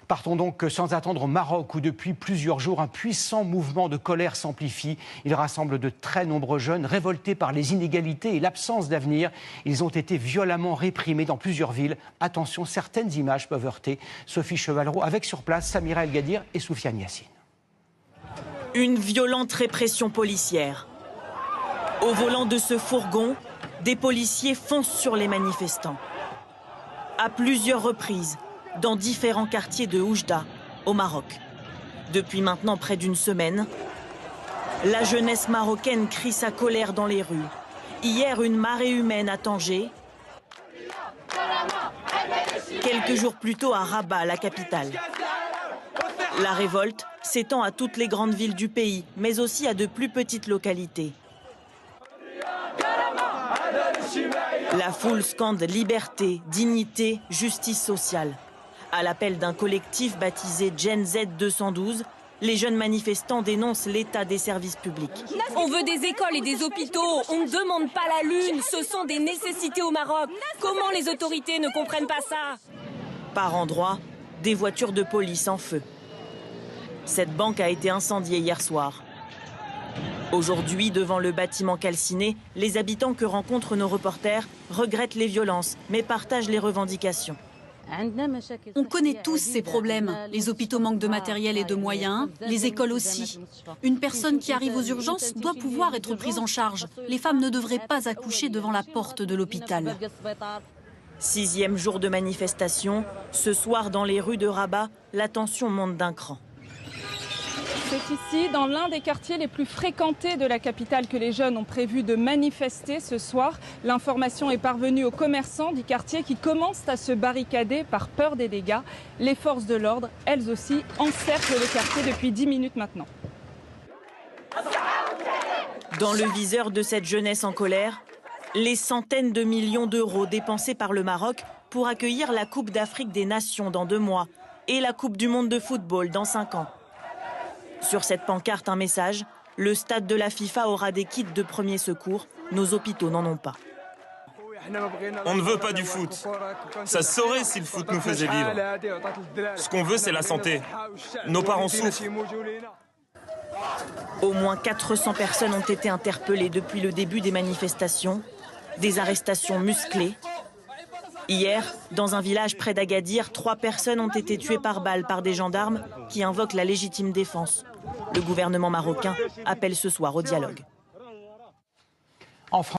Partons donc sans attendre au Maroc où depuis plusieurs jours un puissant mouvement de colère s'amplifie. Il rassemble de très nombreux jeunes révoltés par les inégalités et l'absence d'avenir. Ils ont été violemment réprimés dans plusieurs villes. Attention, certaines images peuvent heurter. Sophie Chevalleroux avec sur place Samira El Gadir et Soufiane Yassine. Une violente répression policière. Au volant de ce fourgon, des policiers foncent sur les manifestants. À plusieurs reprises, dans différents quartiers de Oujda, au Maroc. Depuis maintenant près d'une semaine, la jeunesse marocaine crie sa colère dans les rues. Hier, une marée humaine à Tanger. Quelques jours plus tôt à Rabat, la capitale. La révolte s'étend à toutes les grandes villes du pays, mais aussi à de plus petites localités. La foule scande liberté, dignité, justice sociale. À l'appel d'un collectif baptisé Gen Z 212, les jeunes manifestants dénoncent l'état des services publics. On veut des écoles et des hôpitaux, on ne demande pas la lune, ce sont des nécessités au Maroc. Comment les autorités ne comprennent pas ça? Par endroits, des voitures de police en feu. Cette banque a été incendiée hier soir. Aujourd'hui, devant le bâtiment calciné, les habitants que rencontrent nos reporters regrettent les violences, mais partagent les revendications. On connaît tous ces problèmes. Les hôpitaux manquent de matériel et de moyens, les écoles aussi. Une personne qui arrive aux urgences doit pouvoir être prise en charge. Les femmes ne devraient pas accoucher devant la porte de l'hôpital. 6e jour de manifestation. Ce soir, dans les rues de Rabat, la tension monte d'un cran. C'est ici, dans l'un des quartiers les plus fréquentés de la capitale, que les jeunes ont prévu de manifester ce soir. L'information est parvenue aux commerçants du quartier qui commencent à se barricader par peur des dégâts. Les forces de l'ordre, elles aussi, encerclent le quartier depuis 10 minutes maintenant. Dans le viseur de cette jeunesse en colère, les centaines de millions d'euros dépensés par le Maroc pour accueillir la Coupe d'Afrique des Nations dans 2 mois et la Coupe du Monde de football dans 5 ans. Sur cette pancarte, un message: le stade de la FIFA aura des kits de premiers secours, nos hôpitaux n'en ont pas. On ne veut pas du foot. Ça se saurait si le foot nous faisait vivre. Ce qu'on veut, c'est la santé. Nos parents souffrent. Au moins 400 personnes ont été interpellées depuis le début des manifestations. Des arrestations musclées. Hier, dans un village près d'Agadir, 3 personnes ont été tuées par balle par des gendarmes qui invoquent la légitime défense. Le gouvernement marocain appelle ce soir au dialogue.